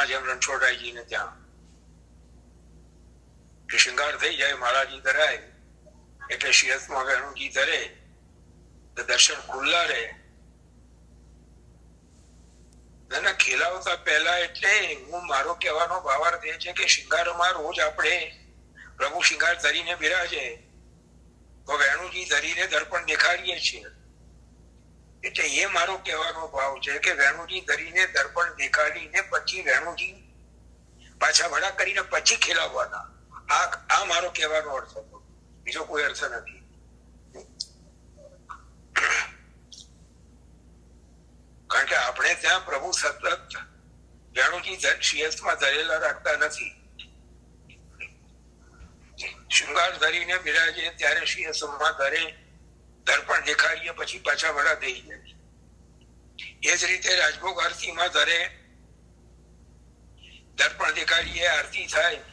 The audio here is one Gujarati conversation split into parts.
માં જેમ રણછોડરાયજી ને ત્યાં કે શૃંગાર થઈ જાય, માળાજી ધરાય એટલે શિરસમાં વેણુજી ધરે તો દર્શન ખુલ્લા રહે. ખેલાવતા પહેલા એટલે હું મારો કહેવાનો ભાવાર્થ એ છે કે શિંગારમાં રોજ આપણે પ્રભુ શિંગાર ધરીને બિરાજે તો વેણુજી ધરીને દર્પણ દેખાડીએ છીએ. એટલે એ મારો કહેવાનો ભાવ છે કે વેણુજી ધરીને દર્પણ દેખાડીને પછી વેણુજી પાછા વડા કરીને પછી ખેલાવવાના. આ મારો કહેવાનો અર્થ હતો, બીજો કોઈ અર્થ નથી. કારણ કે આપણે ત્યાં પ્રભુ સતત વેણુજી શિયસમાં ધરેલા રાખતા નથી. શૃંગાર ધરીને બિરાજે ત્યારે શિયસમાં ધરે, દર્પણ દેખાડીએ પછી પાછા વડા થઈ જાય. એ જ રીતે રાજભોગ આરતીમાં ધરે, દર્પણ દેખાડીએ, આરતી થાય,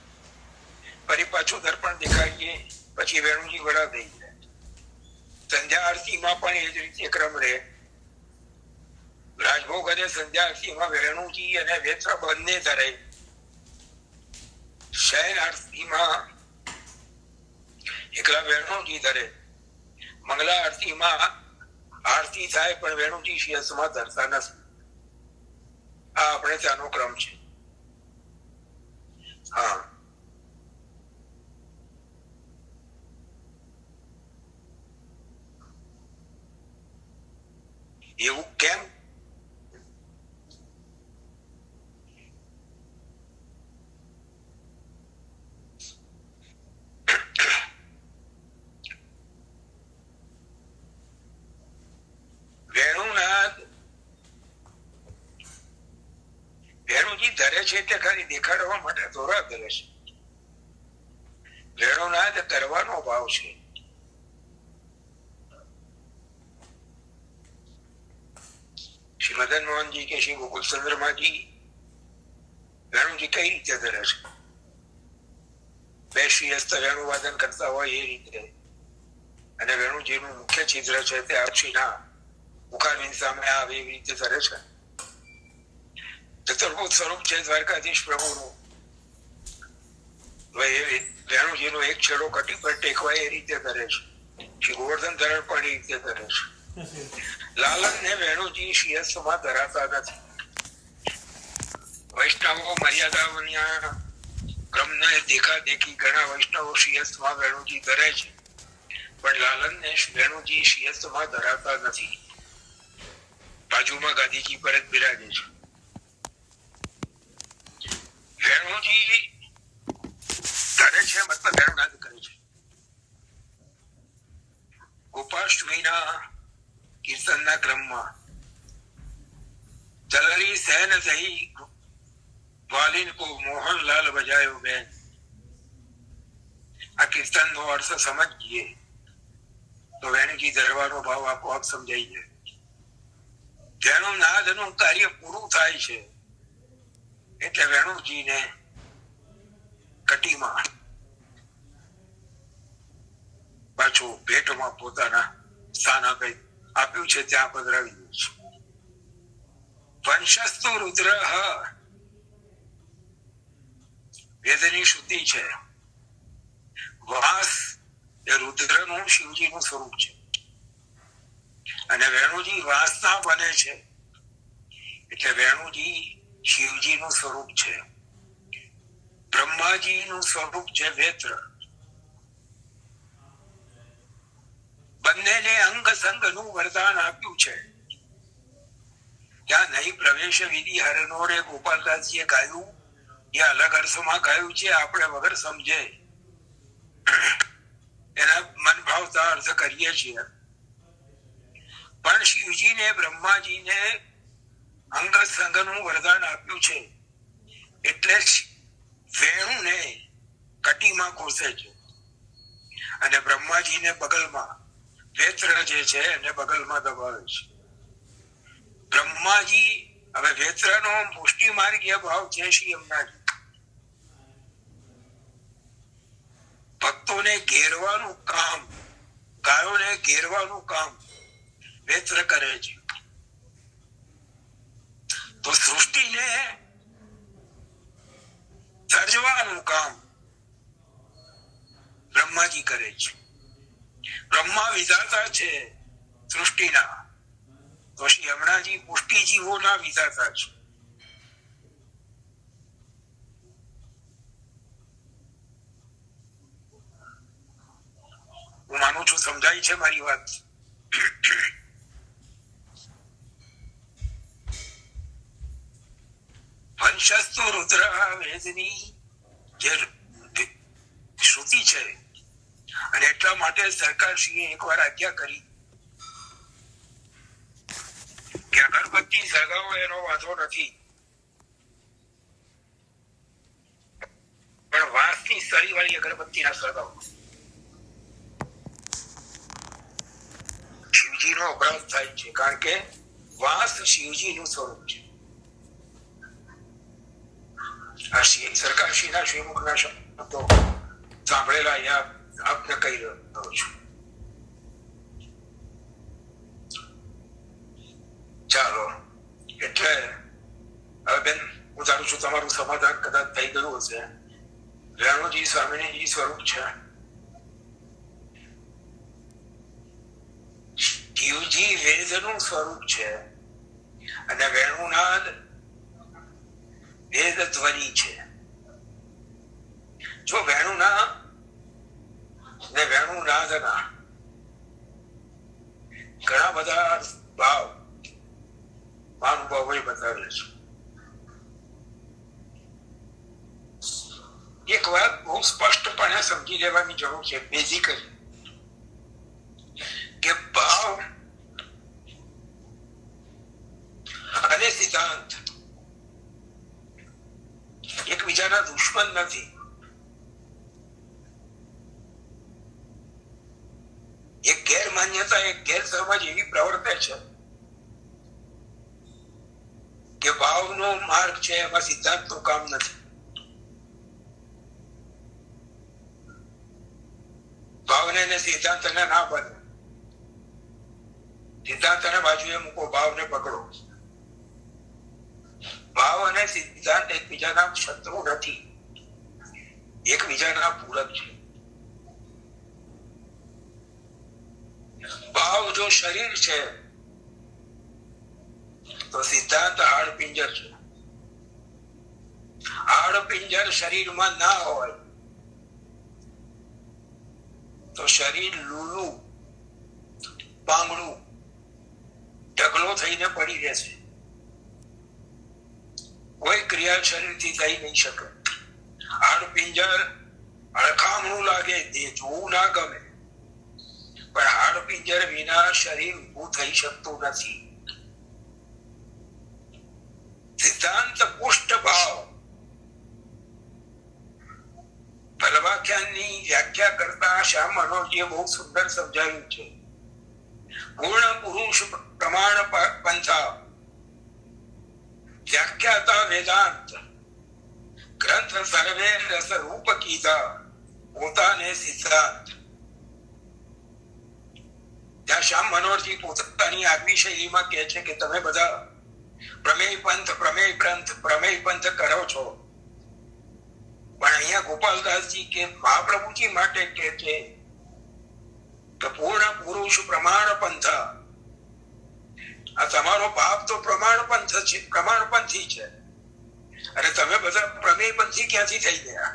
ફરી પાછું દર્પણ દેખાડીએ પછી વેણુજી વડા થઈ જાય. સંધ્યા આરતીમાં પણ એ જ રીતે ક્રમ રહે. રાજભોગ અને સંધ્યા આરતીમાં વેણુજી અને વેત્ર બંને ધરે. શયન આરતીમાં એકલા વેણુજી ધરે. મંગલા આરતીમાં આરતી થાય પણ વેણુજી શિયસમાં ધરતા નથી. આ આપણે ત્યાંનો ક્રમ છે. હા, એવું કેમ? વેણુજી ધરે છે એટલે ખાલી દેખાડવા માટે દોરા ધરે છે. વેણુનાદ કરવાનો ભાવ છે. શ્રી મદન મોહનજી કે શ્રી ગોકુલ ચંદ્રમાજી વેણુજી કઈ રીતે ધરે છે? બે શ્રીહસ્ત વેણુ વાદન કરતા હોય એ રીતે. અને વેણુજીનું મુખ્ય છિદ્ર છે તે આપશીના મુખારવિંદ સામે આવે એવી રીતે ધરે છે. ચતુર્ભુજ સ્વરૂપ છે દ્વારકાધીશ પ્રભુનું. વેણુજીનો એક છેડો કટી પર ટેકવાય એ રીતે ધરે છે. શ્રી ગોવર્ધન ધરણ પણ એ રીતે ધરે છે. લાલન ને વેણુજી શિયસમાં ધરાતા નથી. વૈષ્ણવો મર્યાદા ક્રમને દેખા દેખી ઘણા વૈષ્ણવો શિયસમાં વેણુજી ધરે છે, પણ લાલન ને વેણુજી શિયસમાં ધરાતા નથી. બાજુમાં ગાંધીજી પર જ બિરાજે છે. વેણુજી ધરે છે મતલબ વેણુનાદ કરે છે. ગોપાષ્ટમીના કીર્તનના ક્રમમાં ચલરી સહેન સહી વાલિન કો મોહનલાલ બજાયો બેન. આ કીર્તનનો અર્થ સમજીએ તો વેણુજી ધરવાનો ભાવ આપોઆપ સમજાઈ જાય. વેણુનાદનું કાર્ય પૂરું થાય છે એટલે વેણુજીને કટીમાં પાછું ભેટમાં પોતાના સ્થાન આપ્યું છે ત્યાં પધરાવી દે છે. વંશસ્તુ રુદ્ર વેદની શુદ્ધિ છે. વાસ એ રુદ્રનું શિવજીનું સ્વરૂપ છે અને વેણુજી વાસના બને છે એટલે વેણુજી શિવજીનું સ્વરૂપ છે. બ્રહ્માજીનું સ્વરૂપ છે વેત્ર. બંનેને અંગ સંગનું વરદાન આપ્યું છે. ત્યાં નહીં પ્રવેશ વિધિ હરનોરે ગોપાલદાસજીએ ગાયું એ અલગ અર્થમાં ગાયું છે. આપણે વગર સમજે એના મન ભાવતા અર્થ કરીએ છીએ. પણ શિવજીને બ્રહ્માજીને અંગ સંગનું વરદાન આપ્યું છે એટલે વેણુને કટીમાં કોસે છે અને બ્રહ્માજીને બગલમાં, વેત્ર જે છે એને બગલમાં દબાવે છે. બ્રહ્માજી હવે વેત્રનો પુષ્ટિ માર્ગીય ભાવ છે શ્રી યમુનાજી. ભક્તોને ઘેરવાનું કામ, ગાયોને ઘેરવાનું કામ વેત્ર કરે છે. તો સૃષ્ટિને સર્જવાનું કામ બ્રહ્માજી કરે છે. બ્રહ્મા વિધાતા છે સૃષ્ટિના, તો શ્રી હમણાંજી પુષ્ટિ જીવોના વિધાતા છે. હું માનું છું સમજાય છે મારી વાત. વંશસ્તુ રુદ્ર વેદની જે શ્રુતિ છે, અને એટલા માટે સરકારશ્રીએ એકવાર આજ્ઞા કરી કે અગરબત્તી સળગાવો એનો વાંધો નથી, પણ વાંસની સળી વાળી અગરબત્તી ના સળગાવો. શિવજીનો અપરાધ થાય છે, કારણ કે વાંસ શિવજીનું સ્વરૂપ છે. આ સરકારશ્રીના શ્રીમુખના શબ્દો સાંભળેલા આપને કહી રહ્યો છું. ચાલો, એટલે હવે બેન હું જાણું છું તમારું સમાધાન કદાચ થઈ ગયું હશે. રેણુજી સ્વામિનીજી સ્વરૂપ છે, શિવજી વેદનું સ્વરૂપ છે, અને વેણુનાદ વેદ ધ્વનિ છે. જો વેણુના ને વેણુનાદના ઘણા બધા ભાવ મહાનુભાવોએ બતાવેલ છે. એક વાત બહુ સ્પષ્ટપણે સમજી લેવાની જરૂર છે, બેઝિકલી, કે ભાવ અને સિદ્ધાંત એકબીજાના દુશ્મન નથી. એક ગેરમાન્યતા, એક ગેરસમજ એવી પ્રવર્તે છે કે ભાવનો માર્ગ છે, એમાં સિદ્ધાંતનું કામ નથી. ભાવને ને સિદ્ધાંતને ના બને. સિદ્ધાંતને બાજુએ મૂકો, ભાવને પકડો. ભાવ અને સિદ્ધાંત એકબીજાના શત્રુ નથી, એકબીજાના પૂરક છે. ભાવ જો શરીર છે તો સિદ્ધાંત હાડપિંજર છે. હાડપિંજર શરીરમાં ના હોય તો શરીર લૂલું, પાંગળું, ઢગલો થઈને પડી રહેશે. કોઈ ક્રિયા શરીરથી થઈ નહીં શકે. હાડપિંજર અડખામણું લાગે, તે જોવું ના ગમે, પણ હાડપિંજર વિના શરીર ઊભું થઈ શકતું નથી. સિદ્ધાંત પુષ્ટ ભાવ ફલવાખ્યાનની વ્યાખ્યા કરતા શ્યામ મનોજીએ બહુ સુંદર સમજાવ્યું છે. પૂર્ણ પુરુષ પ્રમાણ પંથા વ્યાખ્યાતા વેદાંત ગ્રંથ સર્વે રસ રૂપ કીધા પોતાને સિદ્ધાંત. ત્યાં શ્યામ મનોહરજી પોતાની આગવી શૈલીમાં કહે છે કે તમે બધા પ્રમેય પંથ કરો છો, પણ અહીંયા ગોપાલદાસજી કે મહાપ્રભુજી માટે કે છે કે પૂર્ણ પુરુષ પ્રમાણ પંથા. આ તમારો બાપ તો પ્રમાણપંથી છે, અને તમે બધા પ્રમેય પંથી ક્યાંથી થઈ ગયા?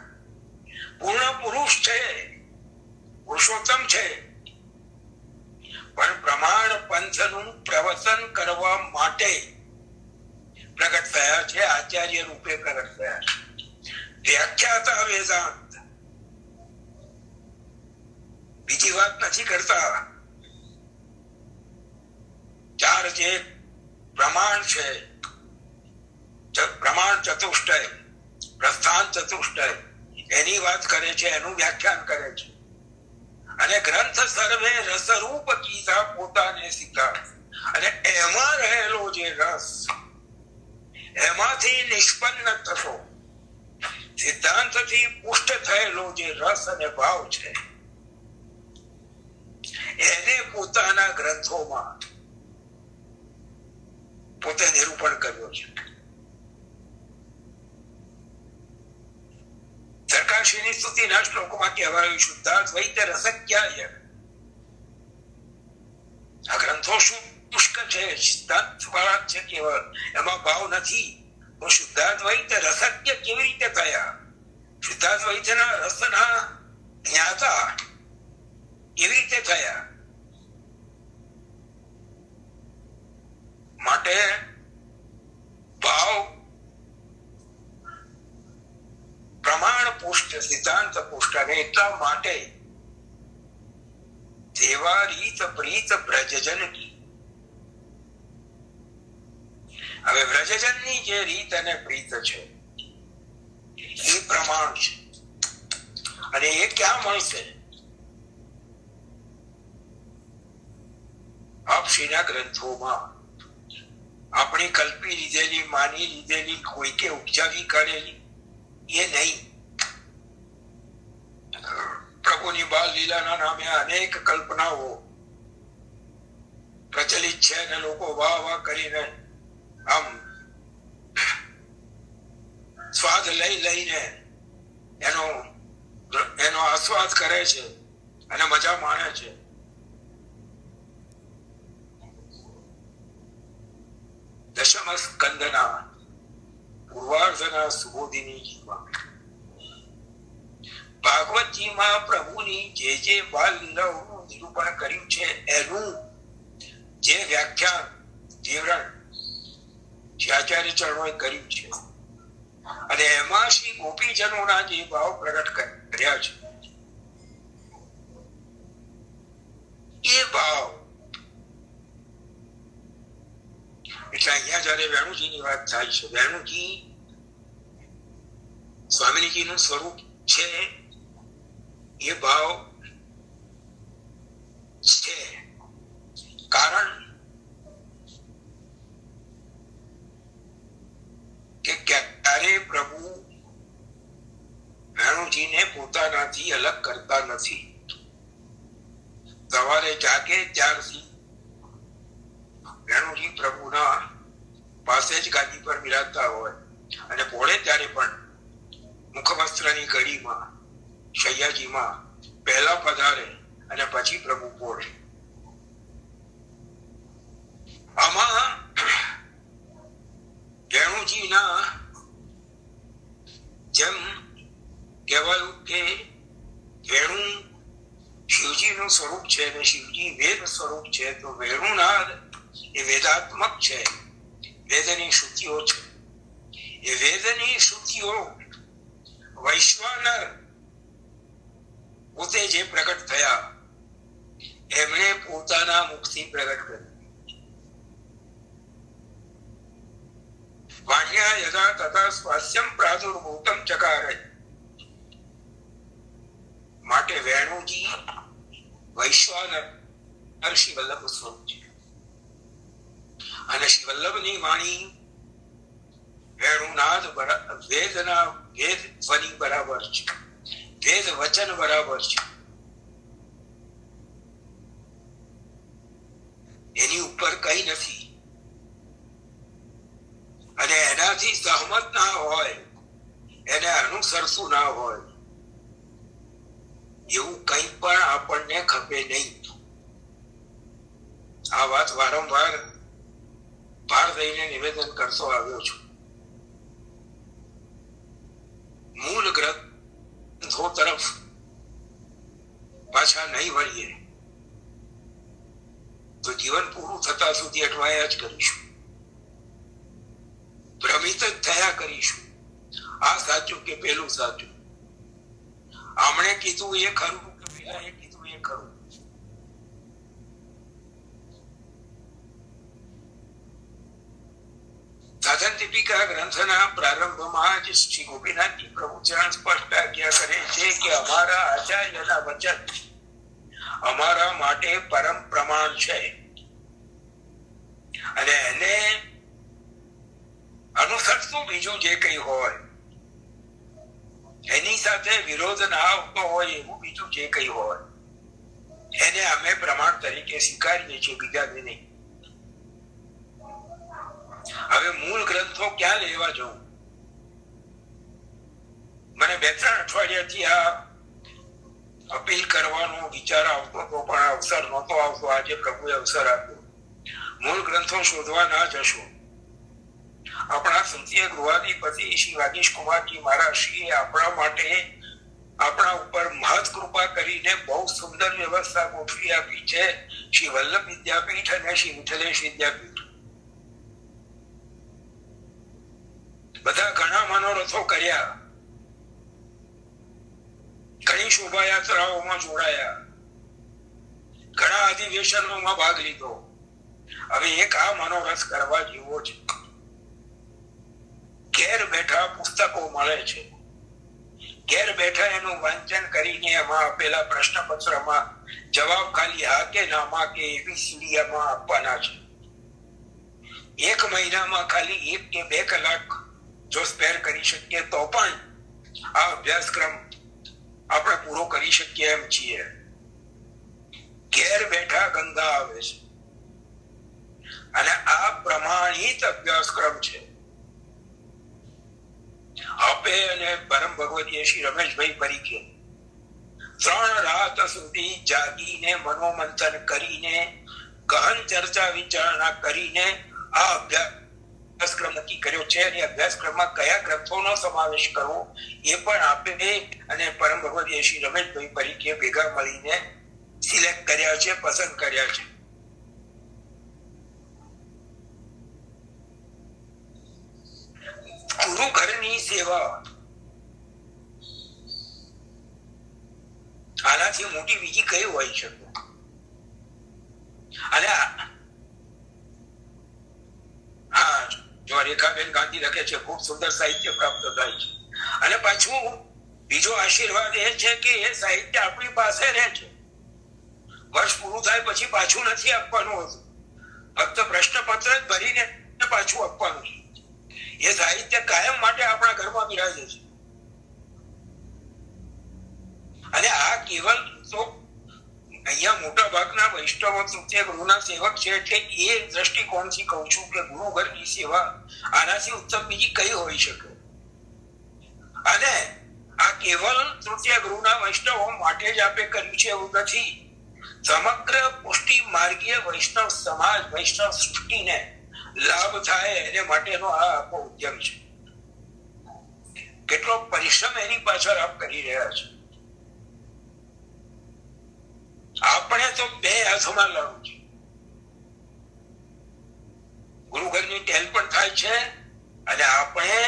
પૂર્ણ પુરુષ છે, પુરુષોત્તમ છે, પણ પ્રમાણ પંથનું પ્રવચન કરવા માટે પ્રગટ થયા છે, આચાર્ય રૂપે પ્રગટ થયા છે. વ્યાખ્યાતા વેદાંત, બીજી વાત નથી કરતા. ચાર જે પ્રમાણ છે, પ્રમાણ ચતુષ્ટય, પ્રસ્થાન ચતુષ્ટય, એની વાત કરે છે, એનું વ્યાખ્યાન કરે છે. અને ગ્રંથ સર્વે રસરૂપ કીધા પોતાને સિદ્ધાંત. અને એમાં રહેલો જે રસ, એમાંથી નિષ્પન્ન થતો સિદ્ધાંતથી પુષ્ટ થયેલો જે રસ અને ભાવ છે, એને પોતાના ગ્રંથોમાં પોતે નિરૂપણ કર્યો છે. સ્તુતિના શ્લોકમાં કહેવાયું શુદ્ધાદ્વૈત રસજ્ઞાય. આ ગ્રંથો શુષ્ક છે, સિદ્ધાંત વાળા છે કેવળ, એમાં ભાવ નથી. તો શુદ્ધાદ્વૈત રસજ્ઞ કેવી રીતે થયા? શુદ્ધાદ્વૈતના રસના જ્ઞાતા કેવી રીતે થયા? માટે ભાવ પ્રમાણ પુષ્ટ, સિદ્ધાંત પુષ્ટ, અને એટલા માટે દેવા રીત પ્રીત બ્રજજનની. હવે બ્રજજનની જે રીત અને પ્રીત છે એ પ્રમાણ છે, અને એ ક્યાં મળશે? આપશ્રીના ગ્રંથોમાં. આપણી કલ્પી લીધેલી, માની લીધેલી, કોઈકે ઉપજાવી કાઢેલી એ નહીં. પ્રભુની બાલ લીલાના નામે અનેક કલ્પનાઓ પ્રચલિત છે, અને લોકો વાહ વાહ કરીને આમ સ્વાદ લઈને એનો આસ્વાદ કરે છે અને મજા માણે છે. દશમ સ્કંદના પૂર્વાર્ધના સુબોધિની જીવા ભાગવતજીમાં પ્રભુની જે બાલ લીલાઓનું નિરૂપણ કર્યું છે એનું જે વ્યાખ્યાન વિવરણ આચાર્ય ચરણોએ કર્યું છે, અને એમાં શ્રી ગોપીજનોના જે ભાવ પ્રગટ કર્યા છે એ ભાવ. એટલે અહીંયા જયારે વેણુજીની વાત થાય છે, વેણુજી સ્વામિનીજીનું સ્વરૂપ છે એ ભાવ છે. કારણ કે ક્યારે પ્રભુ વેણુજીને પોતાનાથી અલગ કરતા નથી. સવારે જાગે ત્યારથી વેણુજી પ્રભુના પાસે જ ગાદી પર બિરાજતા હોય, અને પોળે ત્યારે પણ મુખવસ્ત્રની ઘડીમાં શૈયાજીમાં પહેલા પધારે અને પછી પ્રભુ પોળે. આમાં વેણુજીના જેમ કહેવાયું કે વેણુ શિવજીનું સ્વરૂપ છે અને શિવજી વેદ સ્વરૂપ છે, તો વેણુનાદ એ વેદાત્મક છે, વેદની શ્રુતિઓ છે. એ વેદની શ્રુતિઓ વૈશ્વાનર પોતે જે પ્રગટ થયા એમણે પોતાના મુખથી પ્રગટ કર્યું. વાણ્યા યદા તથા સ્વાસ્યમ પ્રાદુર્ભૂતમ ચકારે. માટે વેણુજી વૈશ્વાનર શ્રી વલ્લભ સ્વરૂપ છે, અને શ્રી વલ્લભની વાણી વેણુનાદ વેદના વેદ ધ્વનિ બરાબર છે, વેદ વચન બરાબર છે. એની ઉપર કઈ નથી, અને એનાથી સહમત ના હોય, એને અનુસરતું ના હોય એવું કઈ પણ આપણને ખપે નહીં. આ વાત વારંવાર ભાર દઈને નિવેદન કરતો આવ્યો છું. મૂળ ગ્રંથો તરફ પાછા નહીં વળીએ તો જીવન પૂરું થતા સુધી અટવાયા જ કરીશું, ભ્રમિત જ થયા કરીશું. આ સાચું કે પેલું સાચું, આમણે કીધું એ ખરું કે પેલા કીધું એ ખરું. સાધન દીપિકા ગ્રંથના પ્રારંભમાં જ શ્રી ગોપીનાથજી પ્રભુચરણ સ્પષ્ટ આજ્ઞા કરે છે કે અમારા આચાર્યના વચન અમારા માટે પરમ પ્રમાણ છે, અને એને અનુસરતું બીજું જે કઈ હોય, એની સાથે વિરોધ ના આવતો હોય એવું બીજું જે કઈ હોય, એને અમે પ્રમાણ તરીકે સ્વીકારીએ છીએ, બીજાને નહીં. હવે મૂળ ગ્રંથો ક્યાં લેવા જવું? મને 2-3 અઠવાડિયાથી આ અપીલ કરવાનો વિચાર આવતો હતો, પણ અવસર નહોતો આવતો. આજે પ્રભુએ અવસર આપ્યો. મૂળ ગ્રંથો શોધવા ના જશો. આપણા સંતીય ગૃહાધિપતિ શ્રી વાગીશ કુમારજી મહારાજશ્રીએ આપણા માટે આપણા ઉપર મહત કૃપા કરીને બહુ સુંદર વ્યવસ્થા ગોઠવી આપી છે. શ્રી વલ્લભ વિદ્યાપીઠ અને શ્રી વિઠ્ઠલેશ વિદ્યાપીઠ બધા ઘણા મનોરથો કર્યા, ઘણી શોભાયાત્રાઓમાં જોડાયા, ઘણા અધિવેશનોમાં ભાગ લીધો. હવે એક આ મનોરથ કરવા જેવો છે. ઘેર બેઠા પુસ્તકો મળે છે. ઘેર બેઠા એનું વાંચન કરીને એમાં આપેલા પ્રશ્નપત્રમાં જવાબ ખાલી હા કે નામાં કે એબીસીડીમાં આપવાના છે. 1 મહિનામાં ખાલી 1 કે 2 કલાક જો સ્પેર કરી શકીએ તો પણ આ અભ્યાસક્રમ આપણે પૂરો કરી શકીએ એમ છીએ. ઘેર બેઠા ગંગા આવે છે અને આ પ્રમાણિત અભ્યાસક્રમ છે. આપે અને પરમ ભગવતીએ શ્રી રમેશભાઈ પરીખે 3 રાત સુધી જાગીને મનોમંથન કરીને ગહન ચર્ચા વિચારણા કરીને આ અભ્યાસક્રમ નક્કી કર્યો છે. અને અભ્યાસક્રમમાં કયા ગ્રંથોનો સમાવેશ કરવો એ પણ આપે અને પરમ ભગવતીએ શ્રી રમેશભાઈ પરીખે ભેગા મળીને સિલેક્ટ કર્યા છે, પસંદ કર્યા છે. ગુરુ ઘરની સેવા આનાથી મોટી બીજી કઈ હોય શકે? અને હા, જો રેખાબેન ગાંધી લખે છે ખૂબ સુંદર સાહિત્ય પ્રાપ્ત થાય છે. અને પાછું બીજો આશીર્વાદ એ છે કે એ સાહિત્ય આપણી પાસે રહે છે. વર્ષ પૂરું થાય પછી પાછું નથી આપવાનું હોતું, ફક્ત પ્રશ્નપત્ર જ ભરીને પાછું આપવાનું છે. એ સાહિત્ય કાયમ માટે આપણા ઘરમાં બિરાજે છે. અને આ કેવલ તો અહીંયા મોટા ભાગના વૈષ્ણવ તૃતીય ગૃહના સેવક છે એટલે એ દ્રષ્ટિકોણથી કહું છું કે ગુરુ ઘરની સેવા આનાથી ઉત્તમ બીજી કઈ હોઈ શકે? અને આ કેવલ તૃતીય ગૃહના વૈષ્ણવો માટે જ આપે કર્યું છે એવું નથી. સમગ્ર પુષ્ટિ માર્ગીય વૈષ્ણવ સમાજ, વૈષ્ણવ સૃષ્ટિને લાભ થાય એને માટેનો આ આખો ઉદ્યમ છે. કેટલો પરિશ્રમ એની પાછળ આપ કરી રહ્યા છો. આપણે તો 2 હાથમાં લડવું છે. ગુરુ ઘરની ટેલ પણ થાય છે અને આપણે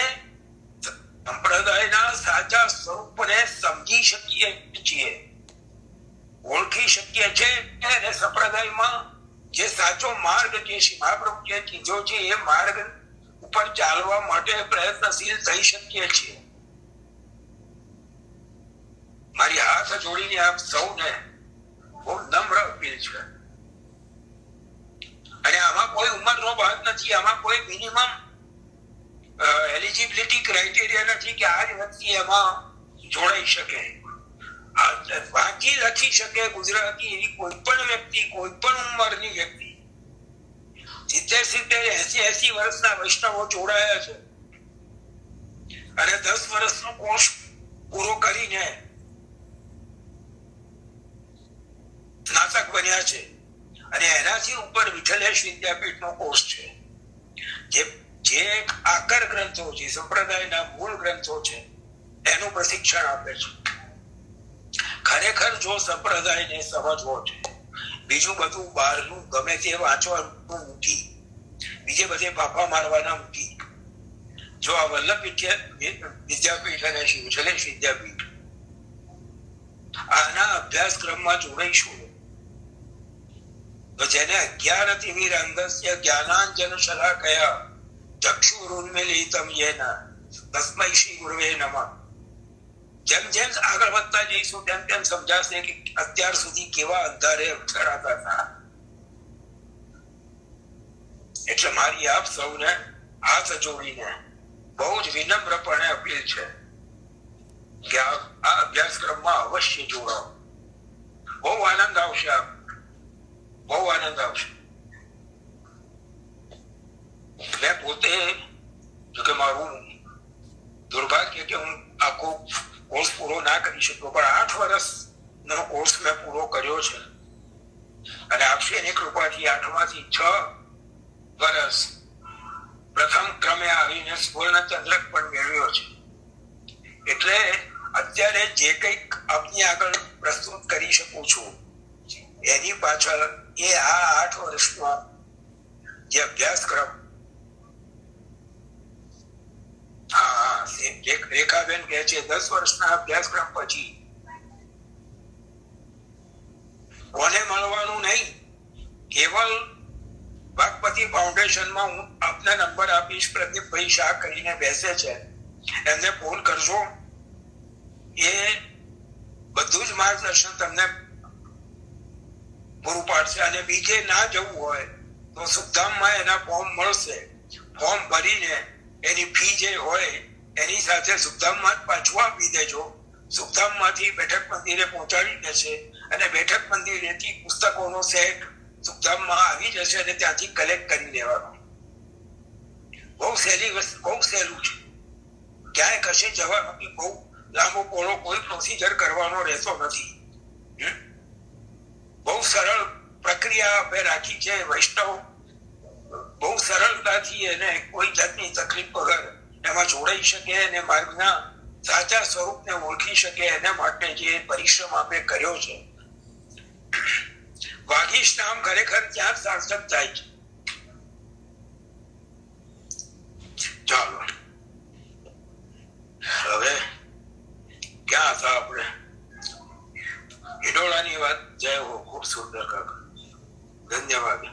સંપ્રદાયના સાચા સ્વરૂપને સમજી શકીએ છીએ, ઓળખી શકીએ છીએ અને સંપ્રદાયમાં જે સાચો માર્ગ જે શ્રી મહાપ્રભુએ કીધો છે એ માર્ગ ઉપર ચાલવા માટે પ્રયત્નશીલ થઈ શકીએ છીએ. મારી હાથ જોડીને આપ સૌને બહુ નમ્ર અપીલ છે. અને આમાં કોઈ ઉંમરનો બાદ નથી, આમાં કોઈ મિનિમમ એલિજિબિલિટી ક્રાઇટેરિયા નથી કે આ જ વ્યક્તિ એમાં જોડાઈ શકે. વાંચી લખી શકે ગુજરાતી એવી કોઈ પણ વ્યક્તિ, કોઈ પણ ઉંમરની વ્યક્તિ, 70, 80 વર્ષના વૈષ્ણવો જોડાયા છે અને 10 વર્ષનો કોર્સ પૂરો કરીને સ્નાતક બન્યા છે. અને એનાથી ઉપર વિઠ્ઠલેશ વિદ્યાપીઠનો કોર્સ છે જે આકર ગ્રંથો છે, સંપ્રદાયના મૂળ ગ્રંથો છે એનું પ્રશિક્ષણ આપે છે. ખરેખર જો સંપ્રદાયને સમજવો છે, બીજું બધું બહારનું ગમે તે વાંચવાનું મૂકી, બીજે બધે પાપા મારવાના મૂકી, જો આ વલ્લભ વિદ્યાપીઠ અને શ્રી વિઠ્ઠલેશ વિદ્યાપીઠ આના અભ્યાસક્રમમાં જોડાઈશું તો જેને અજ્ઞાનતિમિરંધસ્ય જ્ઞાનાંજન શલાકયા ચક્ષુરુન્મીલિતમ યેન તસ્મૈ શ્રી ગુરવે નમઃ. જેમ જેમ આગળ વધતા જઈશું તેમ તેમ સમજાશે કે અત્યાર સુધી કેવા અંધારે અથડાતા હતા. એટલે મારી આપ સૌને હાથ જોડીને બહુ જ વિનમ્રપણે અપીલ છે કે આ અભ્યાસક્રમમાં અવશ્ય જોડાઓ. બહુ આનંદ આવશે, બહુ આનંદ આવશે. મેં પોતે, જોકે મારું દુર્ભાગ્ય કે હું આખું સામે આવીને સુવર્ણ ચંદ્રક પણ મેળવ્યો છે. એટલે અત્યારે જે કંઈક આપની આગળ પ્રસ્તુત કરી શકું છું એની પાછળ એ આ 8 વર્ષનો જે અભ્યાસક્રમ, રેખાબેન કહે છે 10 વર્ષના અભ્યાસક્રમ પછી કોને મળવાનું નહીં, કેવલ વાઘપતિ ફાઉન્ડેશનમાં હું આપને નંબર આપીશ, પ્રદીપભાઈ શાહ કરીને બેસે છે, એમને ફોન કરજો, એ બધું જ માર્ગદર્શન તમને પૂરું પાડશે. અને બીજે ના જવું હોય તો સુખધામમાં એના ફોર્મ મળશે, ફોર્મ ભરીને એની ફી જે હોય એની સાથે સુખધામમાં જ પાછું આપી દેજો. સુખધામમાંથી બેઠક મંદિરે પહોંચાડી દેશે અને બેઠક મંદિરેથી પુસ્તકોનો સેટ સુખધામમાં આવી જશે અને ત્યાંથી કલેક્ટ કરી લેવાનો. બહુ સહેલી વસ્તુ, બહુ સહેલું છે, ક્યાંય કશે જવાનું બહુ લાંબો પોળો કોઈ પ્રોસિજર કરવાનો રહેતો નથી. બહુ સરળ પ્રક્રિયા આપણે રાખી છે. વૈષ્ણવ બહુ સરળતાથી એને કોઈ જાતની તકલીફ વગર એમાં જોડાઈ શકે અને માર્ગના સાચા સ્વરૂપને ઓળખી શકે એના માટે જે પરિશ્રમ આપણે કર્યો છે. વાગીશ નામ ખરેખર ત્યાં સાર્થક થાય છે. ચાલો હવે ક્યાં હતા આપણે? હિડોળાની વાત. જય હો, ખૂબ સુંદર કાકા, ધન્યવાદ.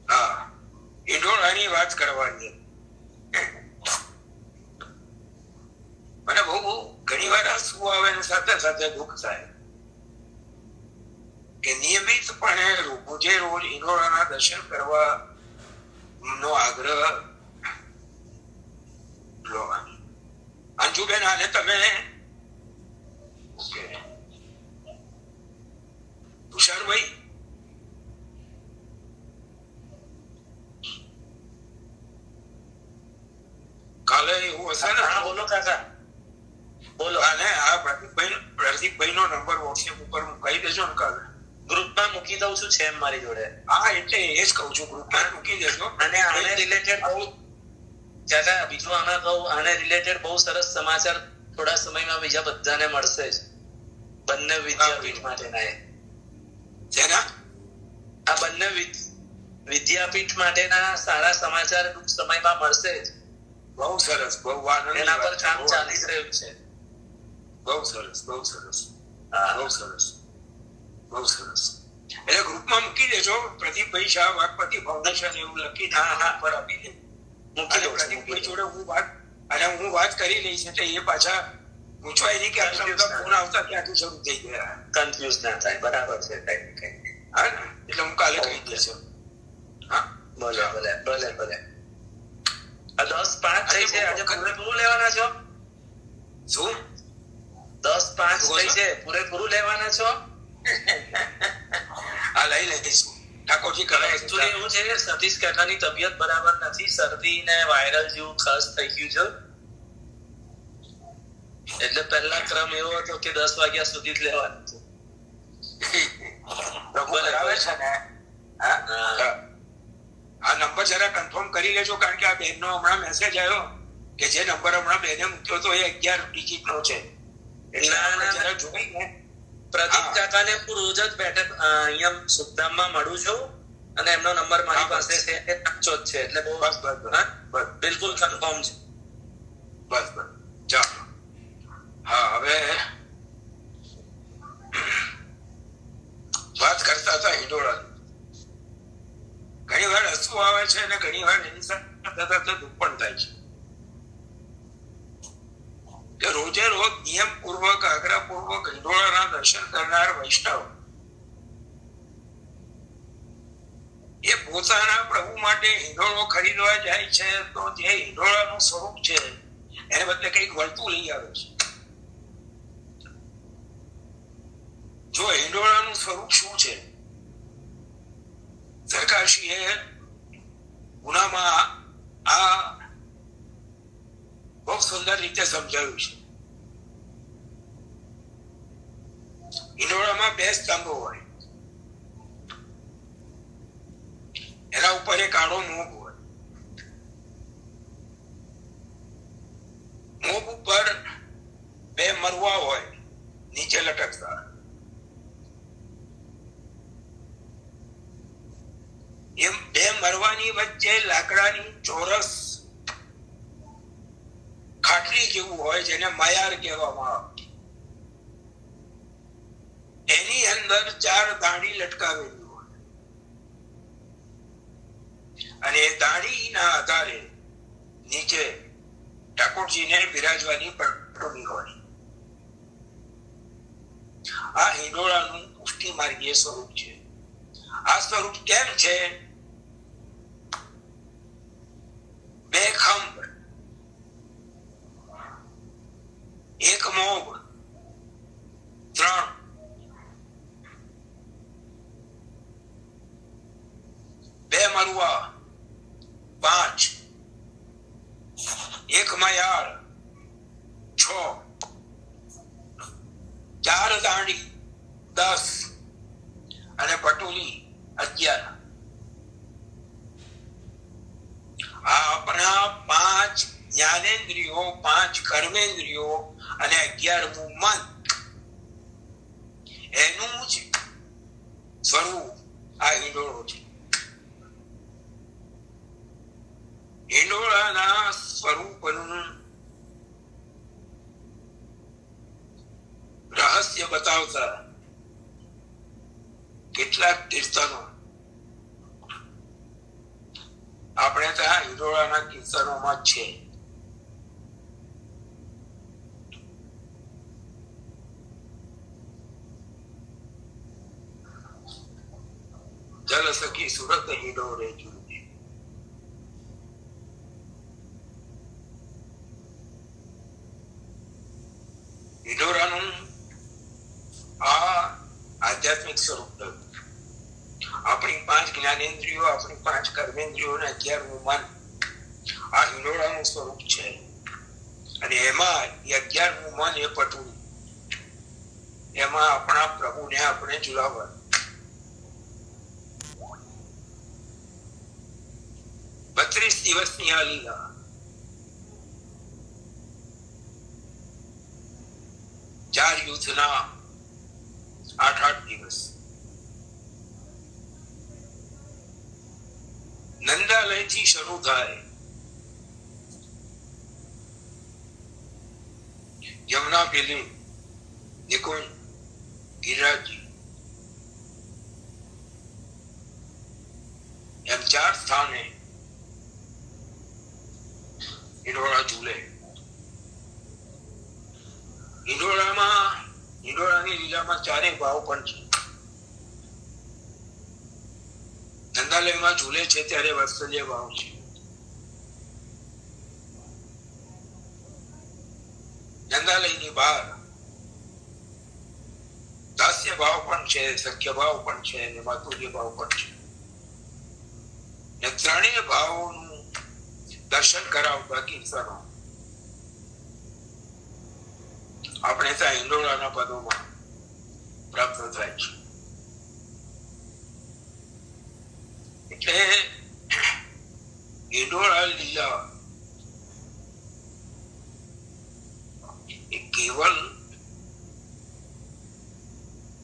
હા, હિડોળાની વાત કરવાની. મને બહુ ઘણી વાર હસવું આવે ને સાથે સાથે દુઃખ થાય કે નિયમિતપણે રોજે રોજ હિડોળાના દર્શન કરવા નો આગ્રહ. અંજુબેન, આને તમે તુષારભાઈ, કાલે એવું હશે ને? બોલો કાકા, બોલો. અને આ પ્રદીપભાઈ નો નંબર વોટ્સએપ ઉપર મૂકી દેજો ને કાલે. ગ્રુપમાં મૂકી દઉં છું, છે મારી જોડે. હા, એટલે એ જ કહું છું, ગ્રુપમાં મૂકી દેજો. અને આને રિલેટેડ બહુ કાકા, બીજું આમાં કહું, આને રિલેટેડ બહુ સરસ સમાચાર થોડા સમયમાં બીજા બધાને મળશે જ. બંને વિદ્યાપીઠ માટેના જેના આ બંને વિદ્યાપીઠ માટેના સારા સમાચાર ટૂંક સમયમાં મળશે જ. બહુ સરસ, બહુ આનંદ. એના પર કામ ચાલી રહ્યું છે. બહુ સરસ, બહુ સરસ, બહુ સરસ, બહુ સરસ. એટલે ગ્રુપમાં મૂકી દેજો. પ્રદીપભાઈ શાહ વાઘપતિ ફાઉન્ડેશન એવું લખીને પર આપી દે. પ્રદીપભાઈ જોડે હું વાત કરી લઈશ એટલે એ પાછા પૂછવાય નહીં કે આટલા બધા ફોન આવતા ક્યાંથી શરૂ થઈ ગયા. કન્ફ્યુઝ ના થાય. બરાબર છે. હા ને, એટલે હું કાલે કહી દઈશ. હા, ભલે ભલે ભલે ભલે. 10:05 થઈ છે. આજે પૂરેપૂરું લેવાના છો? શું? 10:05 થઈ છે, પૂરેપૂરું લેવાના છો? હા, લઈ લઈશું. ઠાકોરજી કરે. એકચ્યુઅલી એવું છે, સતીશ કાકાની તબિયત બરાબર નથી, શરદી ને વાયરલ જેવું ખાસ થઈ ગયું છે. એટલે પહેલા ક્રમ એવો હતો કે 10 વાગ્યા સુધી જ લેવાનું હતું. બરાબર છે ને? આ નંબર જરા કન્ફર્મ કરી લેજો, કારણ કે આ બેનનો હમણાં મેસેજ આવ્યો કે જે નંબર હમણાં બેને મૂક્યો તો એ 11 ડિજિટ નો છે. એટલે જરા જોઈ ને. પ્રદીપ કાકાને હું રોજ જ બેઠક અહીંયા સુખધામમાં મળું છું અને એમનો નંબર મારી પાસે છે, એ સાચો જ છે. એટલે બહુ બસ બિલકુલ કન્ફર્મ છે. બસ બસ, ચાલો. હા, હવે વાત કરતા હતા હિંડોળા. ઘણી વાર હસવું આવે છે અને ઘણી વાર એની સાથે દુઃખ પણ થાય છે કે રોજે રોજ નિયમ પૂર્વક, આગ્રહ પૂર્વક હિંડોળાના દર્શન કરનાર વૈષ્ણવ એ પોતાના પ્રભુ માટે હિંડોળો ખરીદવા જાય છે તો જે હિંડોળાનું સ્વરૂપ છે એને બદલે કંઈક વળતું લઈ આવે છે. જો હિંડોળાનું સ્વરૂપ શું છે, સરકારશ્રીએ ગુનામાં આ બહુ સુંદર રીતે સમજાવ્યું છે. હિંડોળામાં 2 સ્તંભો હોય. મરવાની વચ્ચે લાકડાની ચોરસ ખાટલી જેવું હોય જેને માયાર કહેવામાં આવે, એની અંદર 4 દાંડી લટકાવેલી હોય અને એ દાંડીના આધારે નીચે ઠાકોરજીને બિરાજવાની પટોળી હોય. આ હિંડોળાનું પુષ્ટિ માર્ગીય સ્વરૂપ છે. આ સ્વરૂપ કેમ છે? 2 ખંભ, 1 મોગ, 3 2 મરુઆ, 5 1 મયાળ, 6 4 દાંડી 10 અને પટોલી 11. આ આપણા 5 જ્ઞાનેન્દ્રિયો, 5 કર્મેન્દ્રિયો અને 11મું મન, એનું જ સ્વરૂપ આ હિંડોળો છે. હિંડોળાના સ્વરૂપનું રહસ્ય બતાવતા કેટલાક કીર્તનો આપણે ત્યાં હિંડોળાના કીર્તનોમાં છે. જલ સખી સુરત હિંડોળે જુએ, હિંડોળાનું આ આધ્યાત્મિક સ્વરૂપ થયું. આપણી 5 જ્ઞાનેન્દ્રિયો, આપણી 5 કર્મેન્દ્રિયો અને 11મું મન, આ હિંડોળાનું સ્વરૂપ છે. અને એમાં 11મું મન એ પટોળી, એમાં આપણા પ્રભુને આપણે ઝુલાવવા. દિવસની આ લીલા, ચાર યુદ્ધના 8 દિવસ નંદાલયથી શરૂ થાય, યમુના પેલી નિકુંજ, ગિરિરાજજી, એમ 4 સ્થાને હિંડોળા ઝૂલે. હિંડોળાની લીલામાં 4 ભાવ પણ છે. નંદાલયમાં ઝૂલે છે ત્યારે વાત્સલ્ય ભાવ છે. નંદાલયની બહાર દાસ્ય ભાવ પણ છે, સખ્ય ભાવ પણ છે અને માતુર્ય ભાવ પણ છે. ને ત્રણેય ભાવોનું દર્શન કરાવતા કીર્તનો આપણે ત્યાં હિંડોળાના પદોમાં પ્રાપ્ત થાય છે. એટલે હિંડોળા લીલા એ કેવલ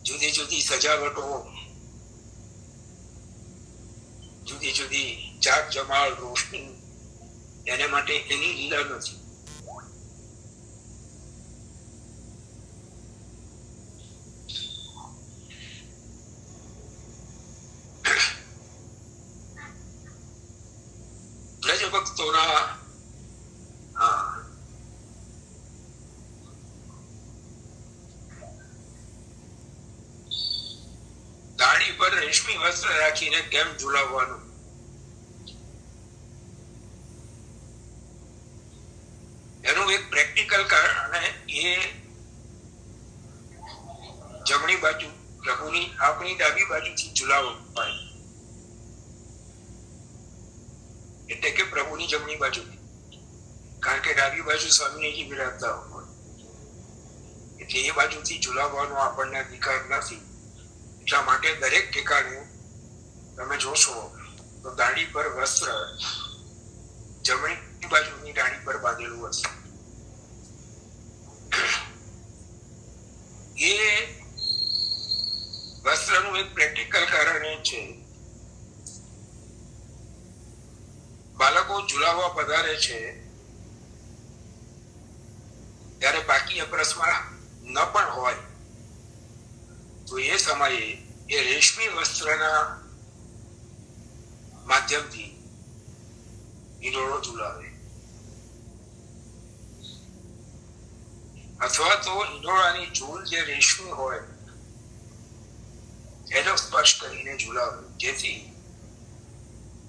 જુદી જુદી સજાવટો, જુદી જુદી જાત જમાલ, રોશની, એને માટે એની લીલા નથી. ભક્તોના દાઢી પર રેશમી વસ્ત્ર રાખીને કેમ ઝુલાવવાનું, એનું એક પ્રેક્ટિકલ કારણ, અને એ જમણી બાજુ પ્રભુની, આપણી ડાબી બાજુથી ઝુલાવવું પડે, એટલે કે પ્રભુની જમણી બાજુ, કારણ કે ડાબી બાજુ સ્વામીજી બિરાજતા હોય, એટલે એ બાજુથી ઝુલાવવાનો આપણને અધિકાર નથી. એટલા માટે દરેક ઠેકાણે તમે જોશો તો દાઢી પર વસ્ત્ર જમણી બાજુની દાઢી પર બાંધેલું હશે. એ વસ્ત્રનું એક પ્રેક્ટિકલ કારણ એ છે બાળકો ઝુલાવવા પધારે છે ત્યારે બાકી અપરસમાં ન પણ હોય તો એ સમયે એ રેશમી વસ્ત્રના માધ્યમથી હિંડોળો ઝુલાવે, અથવા તો હિંડોળાની ઝૂલ જે રેશમી હોય એનો સ્પર્શ કરીને ઝુલાવે, જેથી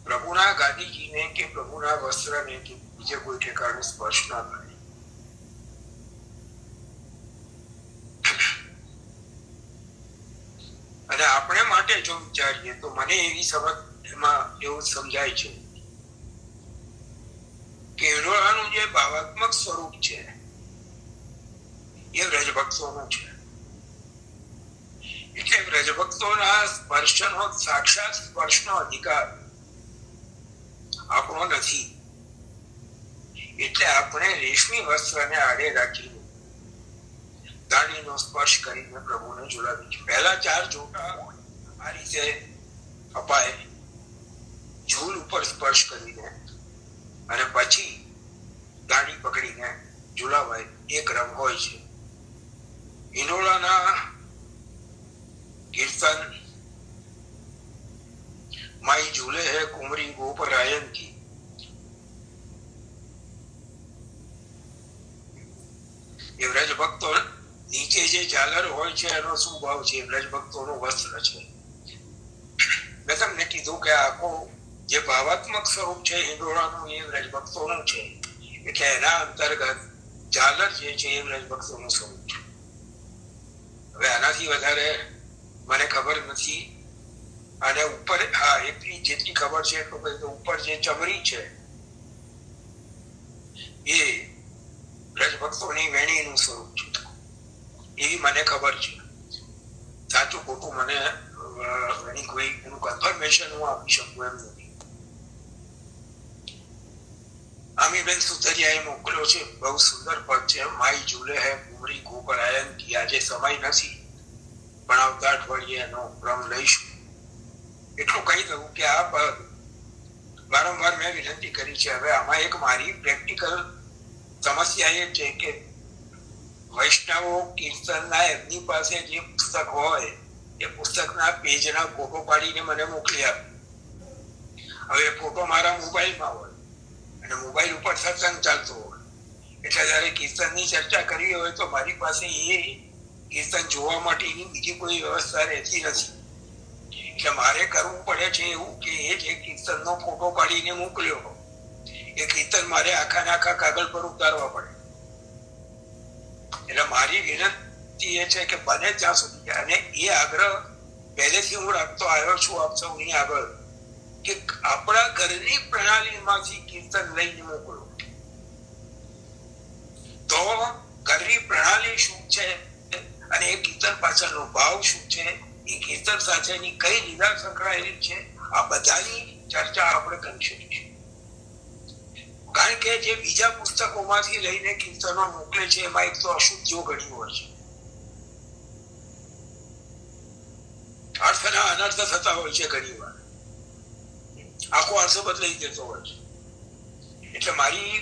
પ્રભુના ગાદીજીને કે પ્રભુના વસ્ત્રને કે બીજે કોઈ ઠેકાણે સ્પર્શ ના થાય. અને આપણે માટે જો વિચારીએ તો મને એવી સમજ એમાં એવું સમજાય છે કે હિંડોળાનું જે ભાવાત્મક સ્વરૂપ છે એ વ્રજભક્તોનું છે. એટલે વ્રજભક્તોના સ્પર્શનો સાક્ષાત સ્પર્શનો અધિકાર આપણો નથી. એટલે આપણે રેશમી વસ્ત્રને આડે રાખીને દાઢીનો સ્પર્શ કરીને પ્રભુને ઝુલાવી છે. પહેલા 4 જોટા આ રીતે અપાય, ઝૂલ ઉપર સ્પર્શ કરીને, અને પછી દાઢી પકડીને ઝુલાવાય. એ ક્રમ હોય છે. હિંડોળાના કીર્તન માઈ ઝૂલે હે કુમરી ગોપરાયન કી, એ વ્રજ ભક્તો નીચે જે ઝાલર હોય છે એનો શું ભાવ છે? વ્રજ ભક્તોનું વસ્ત્ર છે. મેં તમને કીધું કે આખો જે ભાવાત્મક સ્વરૂપ છે હિંડોળાનું એ વ્રજ ભક્તોનું છે. એટલે એના અંતર્ગત ઝાલર જે છે એ વ્રજ ભક્તોનું સ્વરૂપ છે. હવે આનાથી વધારે મને ખબર નથી. અને ઉપર એટલી જેટલી ખબર છે એટલું કહી દઉં, ઉપર જે ચમરી છે એ વ્રજભક્તોની વેણીનું સ્વરૂપ છે, એવી મને ખબર છે. સાચું ખોટું મને એની કોઈ એનું કન્ફર્મેશન હું આપી શકું એમ નથી. આમીબેન સુતરિયાએ મોકલ્યો છે, બહુ સુંદર પદ છે. માઈ ઝૂલે હે કુમરી ગોપરાયન કી. આજે સમય નથી પણ આવતા અઠવાડિયે એનો ક્રમ લઈશું. એટલું કહી દઉં કે આ પદ વારંવાર મેં વિનંતી કરી છે. હવે આમાં એક મારી પ્રેક્ટિકલ સમસ્યા એ છે કે વૈષ્ણવો કીર્તનના એમની પાસે જે પુસ્તક હોય એ પુસ્તકના પેજના ફોટો પાડીને મને મોકલી આપે. હવે ફોટો મારા મોબાઈલમાં હોય અને મોબાઈલ ઉપર સત્સંગ ચાલતો હોય, એટલે જયારે કીર્તનની ચર્ચા કરવી હોય તો મારી પાસે એ કીર્તન જોવા માટેની બીજી કોઈ વ્યવસ્થા રહેતી નથી. એટલે મારે કરવું પડે છે એવું કે એ જે કીર્તનનો ફોટો પાડીને મોકલ્યો એ કીર્તન મારે આખા કાગળ પર ઉતારવા પડે. એટલે મારી વિનંતી એ છે કે બને ત્યાં સુધી, અને એ આગ્રહ પહેલેથી હું રાખતો આવ્યો છું આપ સૌની આગળ, કે આપણા ઘરની પ્રણાલીમાંથી કીર્તન લઈને મોકલો. તો ઘરની પ્રણાલી શું છે અને એ કીર્તન પાછળનો ભાવ શું છે, એ કીર્તન સાથેની કઈ લીલા સંકળાયેલી છે, આ બધાની ચર્ચા આપણે કરી શકીશું. કારણ કે જે બીજા પુસ્તકોમાંથી લઈને કીર્તનો મોકલે છે એમાં એક તો અશુદ્ધિઓ ઘણી હોય છે, અર્થના અનર્થ થતા હોય છે, ઘણી વાર આખો અર્થ બદલાઈ જતો હોય છે. એટલે મારી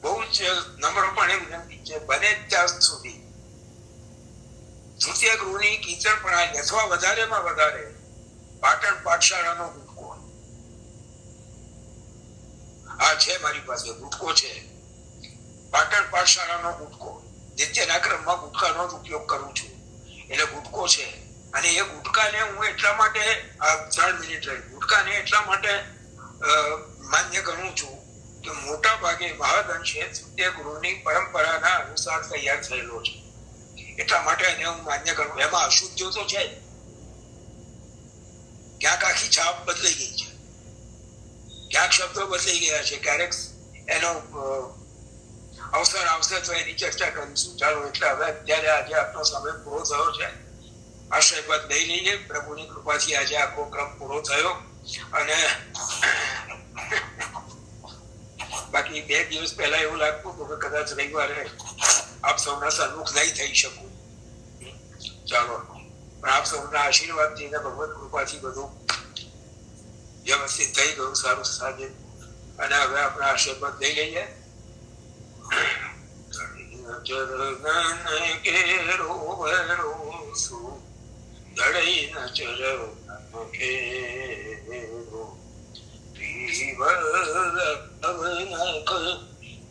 બહુ જ નમ્રપણે વિનંતી છે, બને ત્યાં સુધી તૃતીય ગૃહની કીર્તન પ્રણાલી અથવા વધારેમાં વધારે પાટણ પાઠશાળાનો ગુટકો આ છે મારી પાસે, ગુટકો છે, પાટણ પાઠશાળાનો ગુટકો. નિત્યના ક્રમમાં ગુટકાનો જ ઉપયોગ કરું છું, એટલે ગુટકો છે. અને એ ગુટકાને હું એટલા માટે 3 મિનિટ રહી, ગુટકાને એટલા માટે માન્ય ગણું છું કે મોટા ભાગે મહદઅંશે તૃતીય ગૃહની પરંપરાના અનુસાર તૈયાર થયેલો છે. એટલા માટે એને હું માન્ય કરું. એમાં અશુદ્ધિઓ તો છે, ક્યાંક આખી છાપ બદલાઈ ગઈ છે, ક્યાંક શબ્દો બદલાઈ ગયા છે, ક્યારેક એનો અવસર આવશે તો એની ચર્ચા કરીશું. ચાલો, એટલે હવે અત્યારે આજે આપનો સમય પૂરો થયો છે. આશીર્વાદ લઈ લઈએ. પ્રભુની કૃપાથી આજે આખો ક્રમ પૂરો થયો. અને બાકી 2 દિવસ પહેલા એવું લાગતું હતું કે કદાચ રવિવારે આપ સૌના સન્મુખ નહીં થઈ શકું. ચાલો, પણ આપ સૌના આશીર્વાદથી ને ભગવત કૃપાથી બધું વ્યવસ્થિત થઈ ગયું. સારું, સાંજે અને હવે આપણે આશીર્વાદ લઈ લઈએ. ચરણ કેરો ભરોસો દળઈ ન ચરણ કેરો પીવનક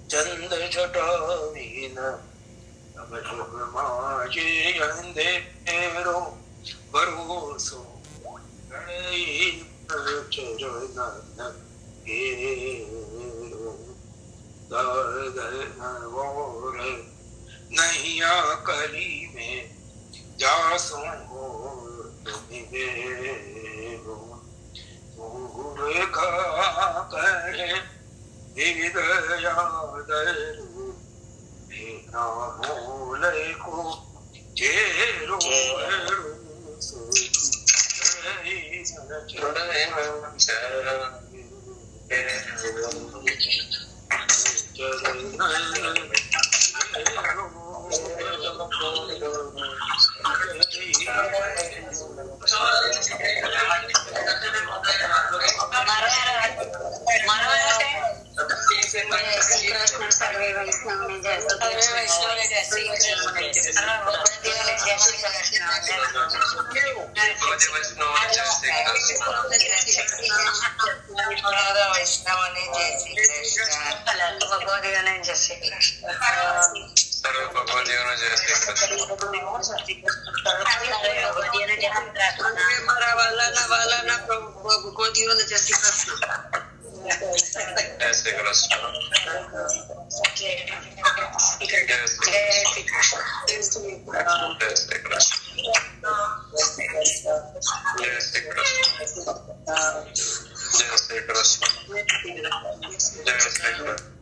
ચંદ ચટાવીન અમૃતમાજે અંધેરો ભરોસો દળઈ ન ચરણ કેરો દર્દનવોર નૈયા કરી મેં જાસુ નિવેરો મૂર્ખા કહે વિદયાદરુ નામો લખો ચેરો સર્વે વૈષ્ણવને જય શ્રી કૃષ્ણ. ભગવદીઓને જય શ્રી કૃષ્ણ. સર્વ ભગવદીઓને જય શ્રી કૃષ્ણ. મારા વાલાના ભગવદીઓને જય શ્રી કૃષ્ણ. જય શ્રી કૃષ્ણ. જય શ્રી કૃષ્ણ. જય શ્રી કૃષ્ણ. જય શ્રી કૃષ્ણ. જય શ્રી કૃષ્ણ. જય શ્રી કૃષ્ણ.